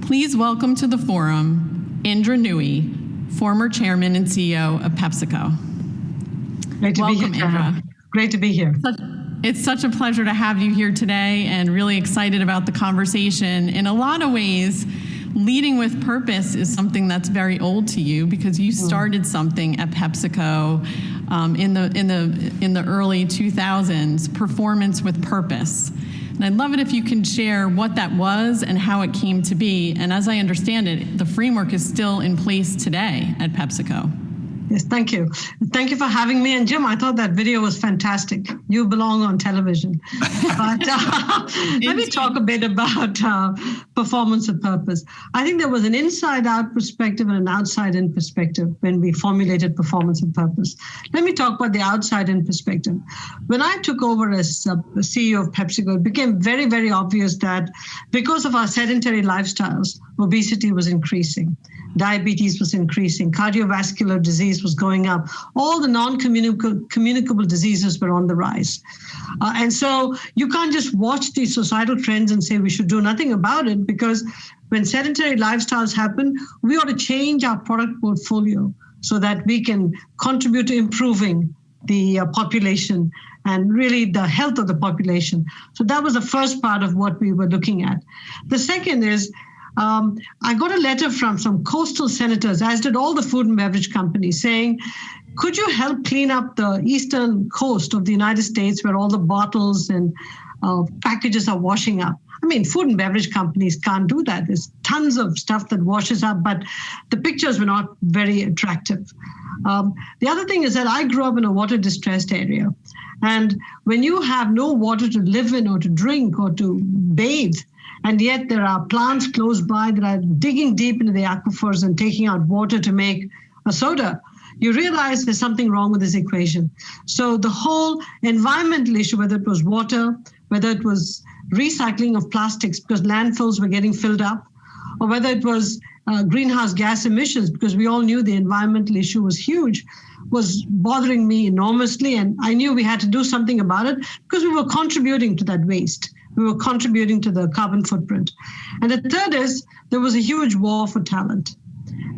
Please welcome to the forum, Indra Nooyi, former chairman and CEO of PepsiCo. Great to be here, Indra. Great to be here. It's such a pleasure to have you here today and really excited about the conversation. In a lot of ways, leading with purpose is something that's very old to you because you started something at PepsiCo in the early 2000s, performance with purpose. And I'd love it if you can share what that was and how it came to be. And as I understand it, the framework is still in place today at PepsiCo. Yes, thank you. Thank you for having me. And Jim, I thought that video was fantastic. You belong on television. But let me talk a bit about performance of purpose. I think there was an inside-out perspective and an outside-in perspective when we formulated performance of purpose. Let me talk about the outside-in perspective. When I took over as CEO of PepsiCo, it became very, very obvious that because of our sedentary lifestyles, obesity was increasing. Diabetes was increasing, cardiovascular disease was going up, all the non-communicable diseases were on the rise. And so you can't just watch these societal trends and say we should do nothing about it, because when sedentary lifestyles happen, we ought to change our product portfolio so that we can contribute to improving the population and really the health of the population. So that was the first part of what we were looking at. The second is, I got a letter from some coastal senators, as did all the food and beverage companies, saying, could you help clean up the eastern coast of the United States where all the bottles and packages are washing up? I mean, food and beverage companies can't do that. There's tons of stuff that washes up, but the pictures were not very attractive. The other thing is that I grew up in a water-distressed area. And when you have no water to live in or to drink or to bathe, and yet there are plants close by that are digging deep into the aquifers and taking out water to make a soda, you realize there's something wrong with this equation. So the whole environmental issue, whether it was water, whether it was recycling of plastics because landfills were getting filled up, or whether it was greenhouse gas emissions, because we all knew the environmental issue was huge, was bothering me enormously. And I knew we had to do something about it because we were contributing to that waste. We were contributing to the carbon footprint. And the third is there was a huge war for talent.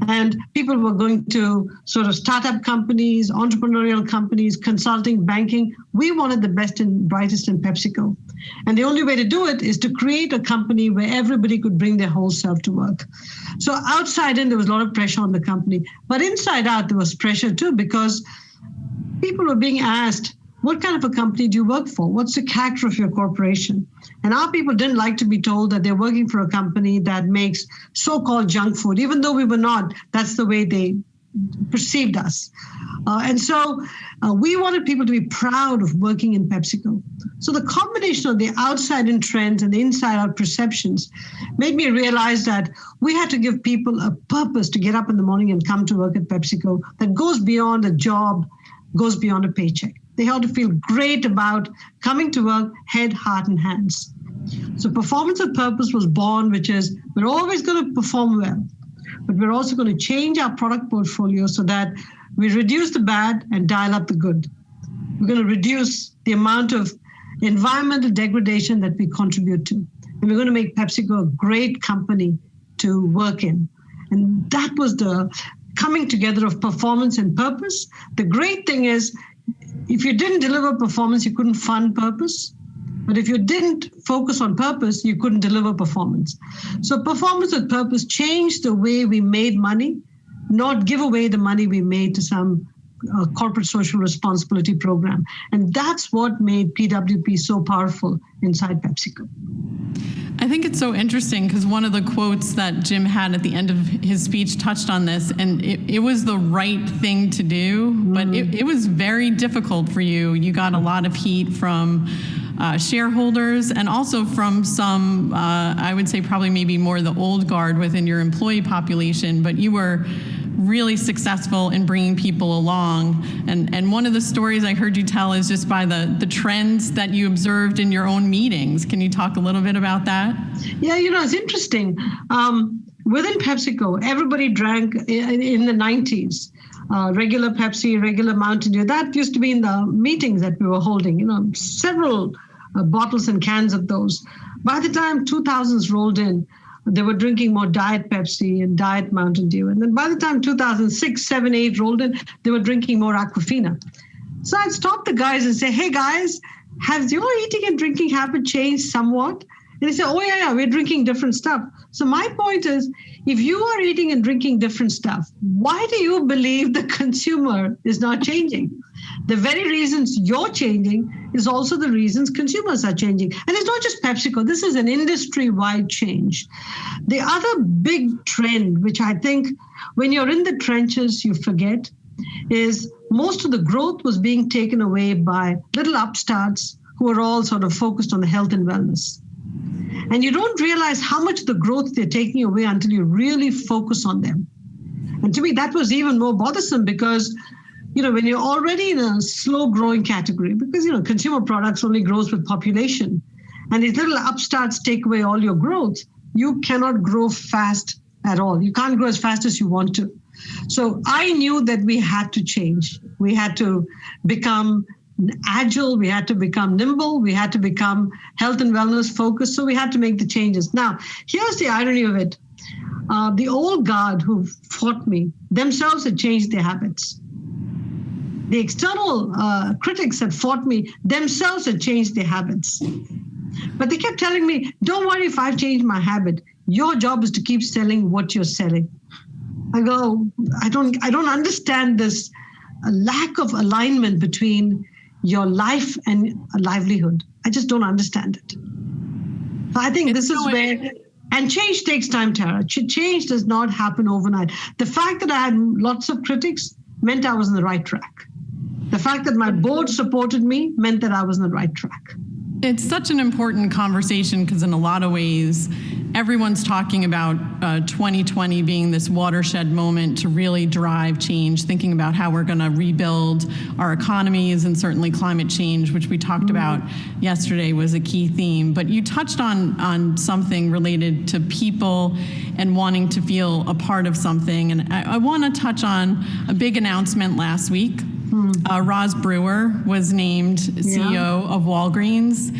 And people were going to sort of startup companies, entrepreneurial companies, consulting, banking. We wanted the best and brightest in PepsiCo. And the only way to do it is to create a company where everybody could bring their whole self to work. So outside in, there was a lot of pressure on the company. But inside out, there was pressure too, because people were being asked, what kind of a company do you work for? What's the character of your corporation? And our people didn't like to be told that they're working for a company that makes so-called junk food, even though we were not. That's the way they perceived us. And so we wanted people to be proud of working in PepsiCo. So the combination of the outside-in trends and the inside-out perceptions made me realize that we had to give people a purpose to get up in the morning and come to work at PepsiCo that goes beyond a job, goes beyond a paycheck. They ought to feel great about coming to work, head, heart, and hands. So performance of purpose was born, which is we're always going to perform well, but we're also going to change our product portfolio so that we reduce the bad and dial up the good. We're going to reduce the amount of environmental degradation that we contribute to. And we're going to make PepsiCo a great company to work in. And that was the coming together of performance and purpose. The great thing is, if you didn't deliver performance, you couldn't fund purpose. But if you didn't focus on purpose, you couldn't deliver performance. So performance with purpose changed the way we made money, not give away the money we made to some corporate social responsibility program. And that's what made PWP so powerful inside PepsiCo. I think it's so interesting because one of the quotes that Jim had at the end of his speech touched on this, and it was the right thing to do, but it was very difficult for you. You got a lot of heat from shareholders and also from some, I would say probably maybe more the old guard within your employee population, but you were really successful in bringing people along. And one of the stories I heard you tell is just by the trends that you observed in your own meetings. Can you talk a little bit about that? Yeah, it's interesting. Within PepsiCo, everybody drank in the 90s. Regular Pepsi, regular Mountain Dew. That used to be in the meetings that we were holding, several bottles and cans of those. By the time 2000s rolled in, they were drinking more Diet Pepsi and Diet Mountain Dew. And then by the time 2006, 7, 8 rolled in, they were drinking more Aquafina. So I'd stop the guys and say, hey guys, has your eating and drinking habit changed somewhat? And they say, oh yeah, we're drinking different stuff. So my point is, if you are eating and drinking different stuff, why do you believe the consumer is not changing? The very reasons you're changing is also the reasons consumers are changing. And it's not just PepsiCo. This is an industry-wide change. The other big trend, which I think when you're in the trenches, you forget, is most of the growth was being taken away by little upstarts who are all sort of focused on the health and wellness. And you don't realize how much of the growth they're taking away until you really focus on them. And to me, that was even more bothersome because, when you're already in a slow growing category, because, consumer products only grows with population, and these little upstarts take away all your growth, you cannot grow fast at all. You can't grow as fast as you want to. So I knew that we had to change. We had to become agile, we had to become nimble, we had to become health and wellness focused, so we had to make the changes. Now, here's the irony of it. The old guard who fought me themselves had changed their habits. The external critics that fought me themselves had changed their habits. But they kept telling me, don't worry if I've changed my habit. Your job is to keep selling what you're selling. I go, I don't understand this lack of alignment between your life and a livelihood. I just don't understand it. So I think this is where, and change takes time, Tara. Change does not happen overnight. The fact that I had lots of critics meant I was on the right track. The fact that my board supported me meant that I was on the right track. It's such an important conversation because in a lot of ways, everyone's talking about 2020 being this watershed moment to really drive change, thinking about how we're going to rebuild our economies, and certainly climate change, which we talked about yesterday, was a key theme. But you touched on something related to people and wanting to feel a part of something. And I want to touch on a big announcement last week. Roz Brewer was named CEO of Walgreens,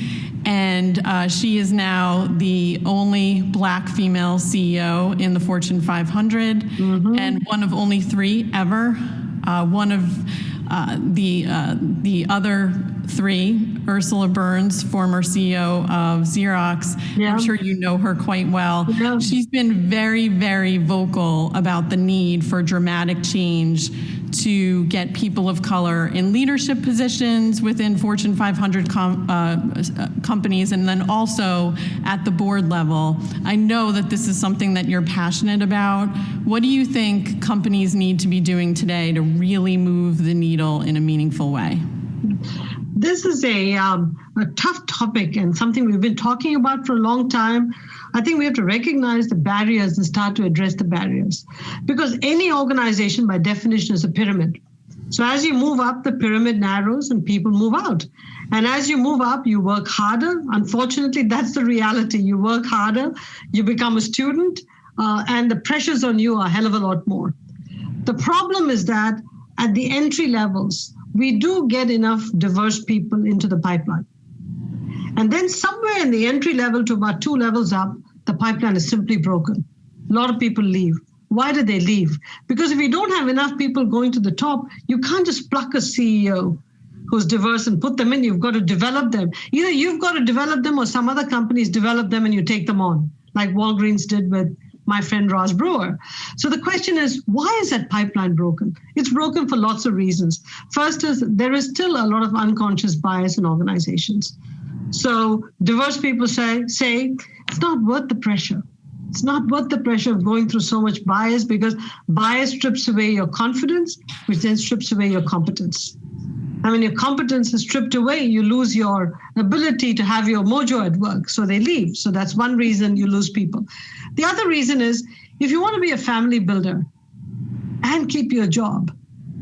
and she is now the only Black female CEO in the Fortune 500, and one of only 3 ever. One of the other 3, Ursula Burns, former CEO of Xerox. I'm sure you know her quite well. She's been very, very vocal about the need for dramatic change to get people of color in leadership positions within Fortune 500 companies, and then also at the board level. I know that this is something that you're passionate about. What do you think companies need to be doing today to really move the needle in a meaningful way? This is a tough topic and something we've been talking about for a long time. I think we have to recognize the barriers and start to address the barriers, because any organization by definition is a pyramid. So as you move up, the pyramid narrows and people move out. And as you move up, you work harder. Unfortunately, that's the reality. You work harder, you become a student, and the pressures on you are a hell of a lot more. The problem is that at the entry levels, we do get enough diverse people into the pipeline. And then somewhere in the entry level to about 2 levels up, the pipeline is simply broken. A lot of people leave. Why do they leave? Because if you don't have enough people going to the top, you can't just pluck a CEO who's diverse and put them in. You've got to develop them. Either you've got to develop them or some other companies develop them and you take them on, like Walgreens did with my friend Roz Brewer. So the question is, why is that pipeline broken? It's broken for lots of reasons. First is there is still a lot of unconscious bias in organizations. So diverse people say it's not worth the pressure. It's not worth the pressure of going through so much bias, because bias strips away your confidence, which then strips away your competence. And when your competence is stripped away, you lose your ability to have your mojo at work. So they leave. So that's one reason you lose people. The other reason is, if you want to be a family builder and keep your job,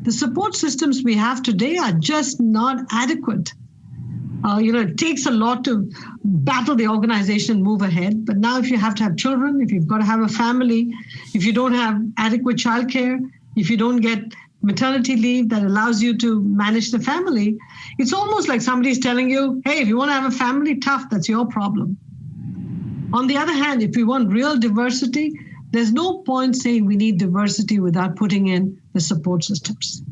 the support systems we have today are just not adequate. It takes a lot to battle the organization, move ahead. But now if you have to have children, if you've got to have a family, if you don't have adequate childcare, if you don't get maternity leave that allows you to manage the family, it's almost like somebody's telling you, hey, if you want to have a family, tough, that's your problem. On the other hand, if we want real diversity, there's no point saying we need diversity without putting in the support systems.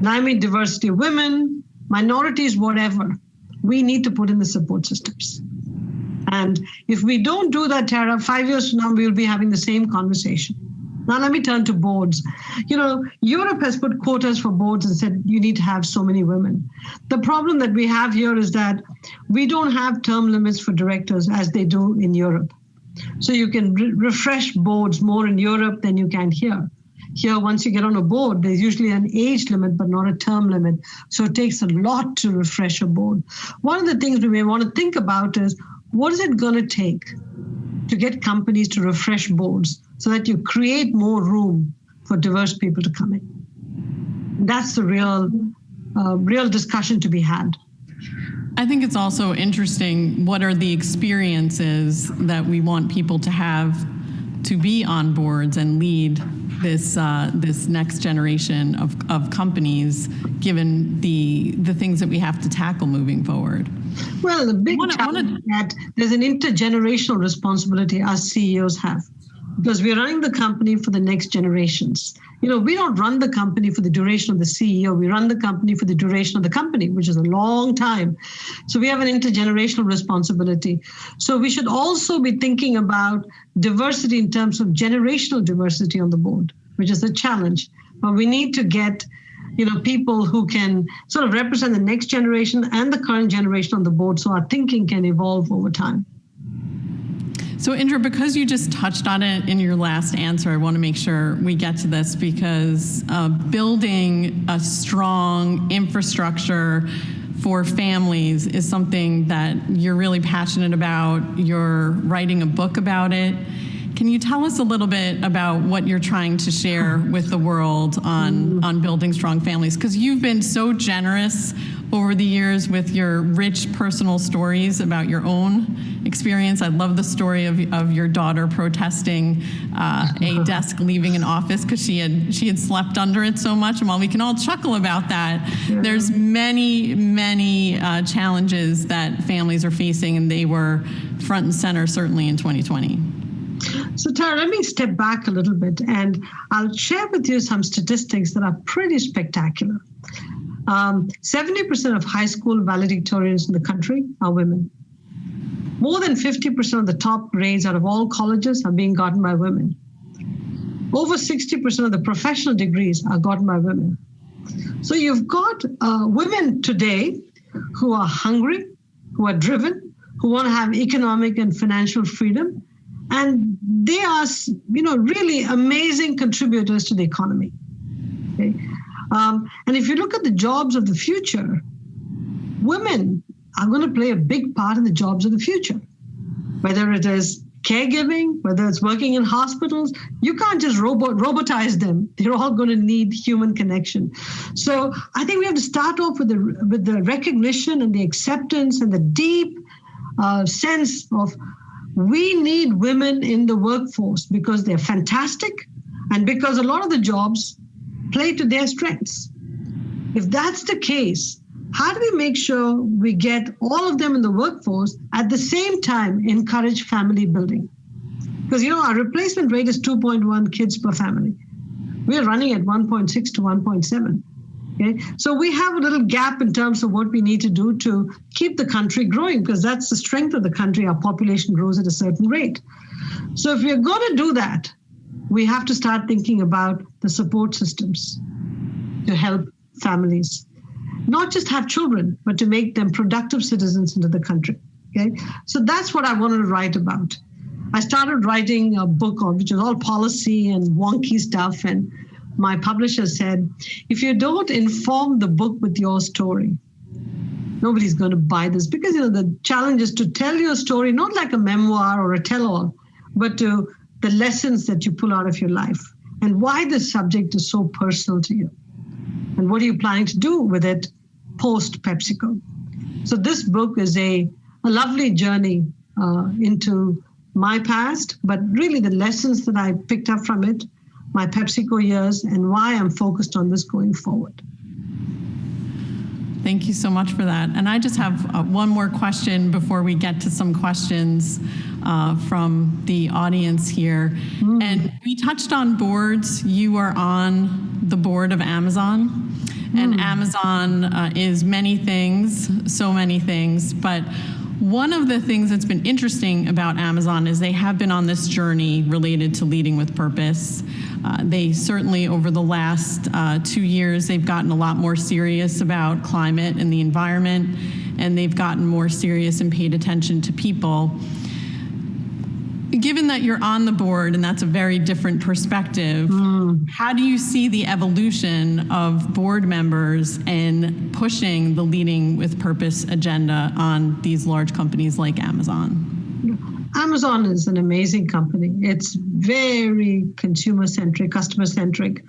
And I mean diversity of women, minorities, whatever. We need to put in the support systems. And if we don't do that, Tara, 5 years from now, we'll be having the same conversation. Now, let me turn to boards. Europe has put quotas for boards and said you need to have so many women. The problem that we have here is that we don't have term limits for directors as they do in Europe. So you can refresh boards more in Europe than you can here. Here, once you get on a board, there's usually an age limit, but not a term limit. So it takes a lot to refresh a board. One of the things we may want to think about is, what is it going to take to get companies to refresh boards so that you create more room for diverse people to come in? That's the real discussion to be had. I think it's also interesting, what are the experiences that we want people to have to be on boards and lead this next generation of companies, given the things that we have to tackle moving forward? Well, the big challenge is that there's an intergenerational responsibility us CEOs have, because we're running the company for the next generations. We don't run the company for the duration of the CEO. We run the company for the duration of the company, which is a long time. So we have an intergenerational responsibility. So we should also be thinking about diversity in terms of generational diversity on the board, which is a challenge. But we need to get people who can sort of represent the next generation and the current generation on the board, so our thinking can evolve over time. So Indra, because you just touched on it in your last answer, I want to make sure we get to this, because building a strong infrastructure for families is something that you're really passionate about. You're writing a book about it. Can you tell us a little bit about what you're trying to share with the world on building strong families? Because you've been so generous over the years with your rich personal stories about your own experience. I love the story of your daughter protesting a desk leaving an office because she had slept under it so much. And while we can all chuckle about that, there's many challenges that families are facing, and they were front and center certainly in 2020. So Tara, let me step back a little bit, and I'll share with you some statistics that are pretty spectacular. 70% of high school valedictorians in the country are women. More than 50% of the top grades out of all colleges are being gotten by women. Over 60% of the professional degrees are gotten by women. So you've got women today who are hungry, who are driven, who want to have economic and financial freedom. And they are, really amazing contributors to the economy. Okay? And if you look at the jobs of the future, women are going to play a big part in the jobs of the future. Whether it is caregiving, whether it's working in hospitals, you can't just robotize them. They're all going to need human connection. So I think we have to start off with the recognition and the acceptance and the deep sense of, we need women in the workforce because they're fantastic and because a lot of the jobs play to their strengths. If that's the case, how do we make sure we get all of them in the workforce at the same time encourage family building? Because, our replacement rate is 2.1 kids per family. We're running at 1.6 to 1.7. Okay, so we have a little gap in terms of what we need to do to keep the country growing, because that's the strength of the country. Our population grows at a certain rate. So if we're going to do that, we have to start thinking about the support systems to help families, not just have children, but to make them productive citizens into the country. Okay, so that's what I wanted to write about. I started writing a book on, which is all policy and wonky stuff, and my publisher said, if you don't inform the book with your story, nobody's going to buy this, because the challenge is to tell your story, not like a memoir or a tell-all, but to the lessons that you pull out of your life and why this subject is so personal to you. And what are you planning to do with it post PepsiCo? So this book is a lovely journey into my past, but really the lessons that I picked up from it, my PepsiCo years, and why I'm focused on this going forward. Thank you so much for that. And I just have one more question before we get to some questions. from the audience here. And we touched on boards. You are on the board of Amazon. And Amazon is many things, so many things. But one of the things that's been interesting about Amazon is they have been on this journey related to leading with purpose. They certainly, over the last 2 years, they've gotten a lot more serious about climate and the environment, and they've gotten more serious and paid attention to people. Given that you're on the board, and that's a very different perspective, how do you see the evolution of board members and pushing the leading with purpose agenda on these large companies like Amazon? Amazon is an amazing company. It's very consumer-centric, customer-centric.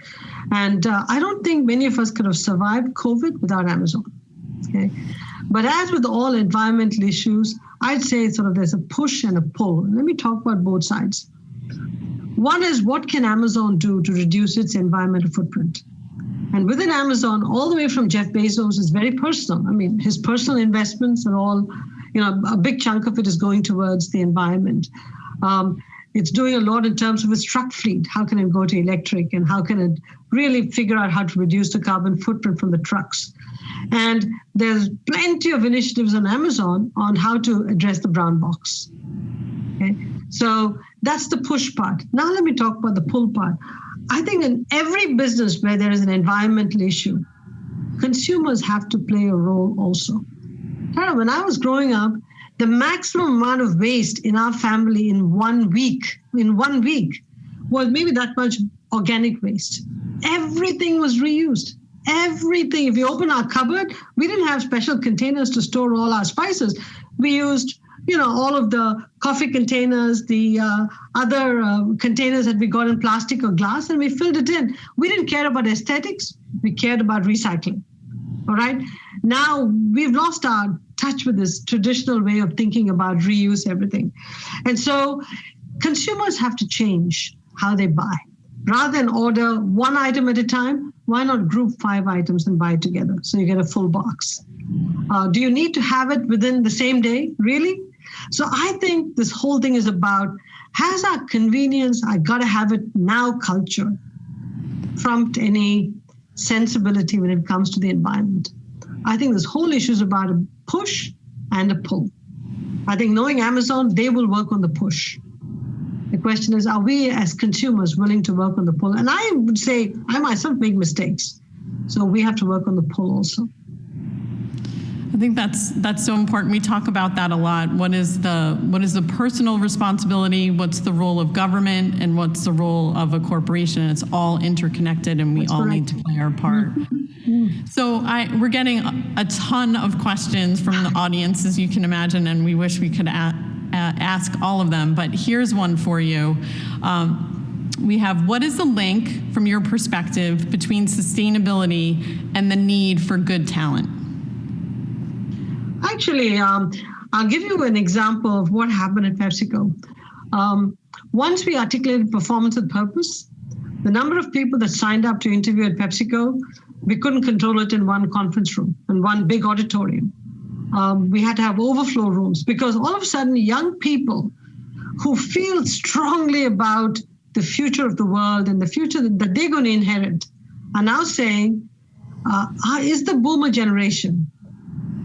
And I don't think many of us could have survived COVID without Amazon. Okay. But as with all environmental issues, I'd say sort of there's a push and a pull. Let me talk about both sides. One is, what can Amazon do to reduce its environmental footprint? And within Amazon, all the way from Jeff Bezos is very personal. I mean, his personal investments are all, a big chunk of it is going towards the environment. It's doing a lot in terms of its truck fleet. How can it go to electric, and how can it really figure out how to reduce the carbon footprint from the trucks? And there's plenty of initiatives on Amazon on how to address the brown box. Okay, so that's the push part. Now let me talk about the pull part. I think in every business where there is an environmental issue, consumers have to play a role also. When I was growing up, the maximum amount of waste in our family in 1 week was maybe that much organic waste. Everything was reused. Everything. If you open our cupboard, we didn't have special containers to store all our spices. We used, all of the coffee containers, the other containers that we got in plastic or glass, and we filled it in. We didn't care about aesthetics. We cared about recycling. All right. Now we've lost our touch with this traditional way of thinking about reuse everything. And so consumers have to change how they buy. Rather than order one item at a time, why not group 5 items and buy it together so you get a full box? Do you need to have it within the same day? Really? So I think this whole thing is about, has our convenience, I got to have it now culture trumped any sensibility when it comes to the environment? I think this whole issue is about a push and a pull. I think knowing Amazon, they will work on the push. The question is, are we as consumers willing to work on the pull? And I would say I myself make mistakes. So we have to work on the pull also. I think that's so important. We talk about that a lot. What is the personal responsibility? What's the role of government? And what's the role of a corporation? It's all interconnected, and we all need to play our part. So we're getting a ton of questions from the audience, as you can imagine, and we wish we could ask all of them. But here's one for you. We have, what is the link, from your perspective, between sustainability and the need for good talent? Actually, I'll give you an example of what happened at PepsiCo. Once we articulated performance with purpose, the number of people that signed up to interview at PepsiCo, we couldn't control it in one conference room, in one big auditorium. We had to have overflow rooms, because all of a sudden young people who feel strongly about the future of the world and the future that they're going to inherit are now saying, is the boomer generation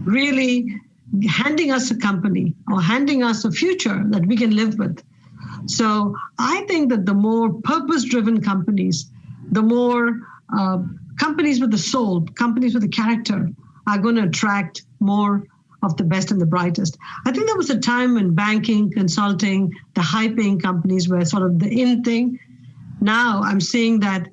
really handing us a company or handing us a future that we can live with? So I think that the more purpose-driven companies, the more companies with the soul, companies with the character are going to attract more of the best and the brightest. I think there was a time when banking, consulting, the high-paying companies were sort of the in thing. Now I'm seeing that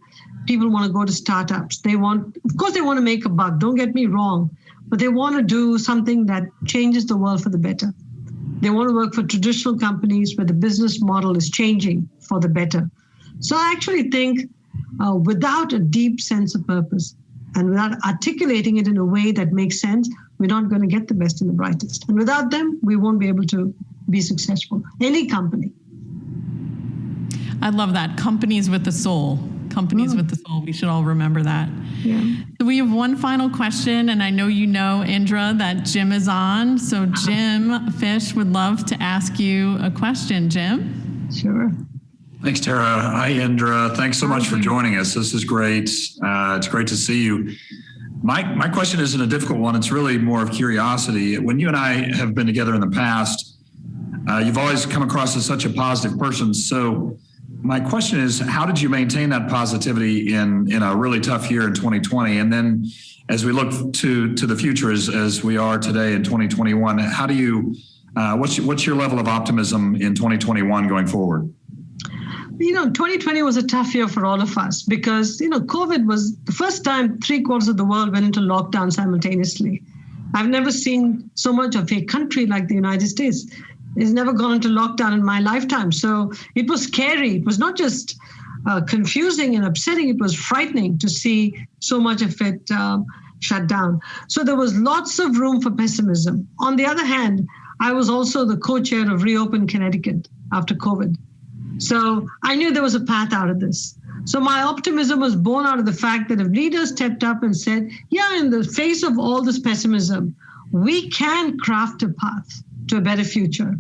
people want to go to startups. Of course they want to make a buck, don't get me wrong, but they want to do something that changes the world for the better. They want to work for traditional companies where the business model is changing for the better. So I actually think without a deep sense of purpose and without articulating it in a way that makes sense, we're not going to get the best and the brightest. And without them, we won't be able to be successful. Any company. I love that. Companies with the soul. Companies with the soul. We should all remember that. Yeah. So we have one final question, and I know you know, Indra, that Jim is on. So Jim Fish would love to ask you a question. Jim? Sure. Thanks, Tara. Hi, Indra. Thanks so much for joining us. This is great. It's great to see you. My question isn't a difficult one. It's really more of curiosity. When you and I have been together in the past, you've always come across as such a positive person. So my question is, how did you maintain that positivity in a really tough year in 2020? And then as we look to the future as we are today in 2021, how do you, what's your level of optimism in 2021 going forward? 2020 was a tough year for all of us because, COVID was the first time 3/4 of the world went into lockdown simultaneously. I've never seen so much of a country like the United States. It's never gone into lockdown in my lifetime. So it was scary. It was not just confusing and upsetting. It was frightening to see so much of it shut down. So there was lots of room for pessimism. On the other hand, I was also the co-chair of Reopen Connecticut after COVID. So I knew there was a path out of this. So my optimism was born out of the fact that if leaders stepped up and said, yeah, in the face of all this pessimism, we can craft a path to a better future.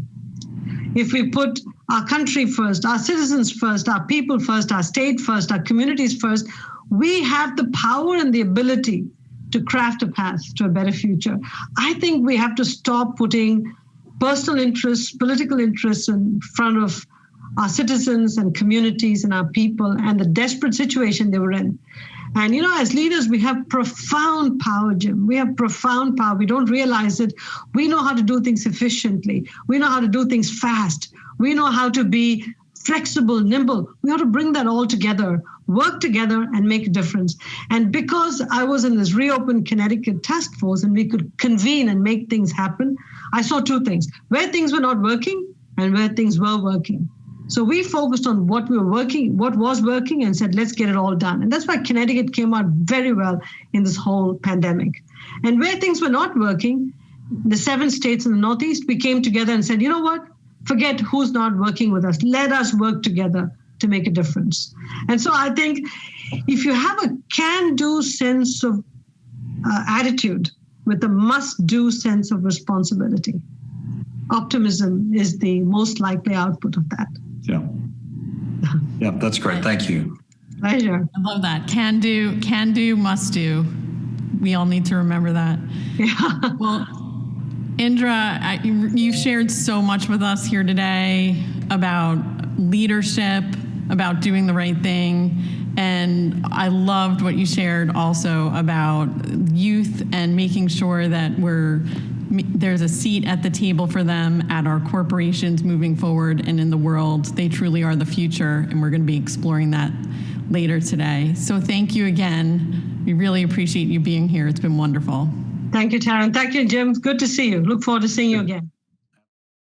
If we put our country first, our citizens first, our people first, our state first, our communities first, we have the power and the ability to craft a path to a better future. I think we have to stop putting personal interests, political interests in front of our citizens and communities and our people and the desperate situation they were in. And, as leaders, we have profound power, Jim. We have profound power. We don't realize it. We know how to do things efficiently. We know how to do things fast. We know how to be flexible, nimble. We ought to bring that all together, work together and make a difference. And because I was in this Reopen Connecticut task force and we could convene and make things happen, I saw two things: where things were not working and where things were working. So we focused on what was working and said, let's get it all done. And that's why Connecticut came out very well in this whole pandemic. And where things were not working, the 7 states in the Northeast, we came together and said, you know what? Forget who's not working with us. Let us work together to make a difference. And so I think if you have a can-do sense of attitude with a must-do sense of responsibility, optimism is the most likely output of that. Yeah, that's great. Thank you. Pleasure. I love that. Can do, must do. We all need to remember that. Yeah. Well, Indra, you've shared so much with us here today about leadership, about doing the right thing. And I loved what you shared also about youth and making sure that there's a seat at the table for them at our corporations moving forward and in the world. They truly are the future, and we're going to be exploring that later today. So thank you again. We really appreciate you being here. It's been wonderful. Thank you, Taryn. Thank you, Jim. Good to see you. Look forward to seeing you again.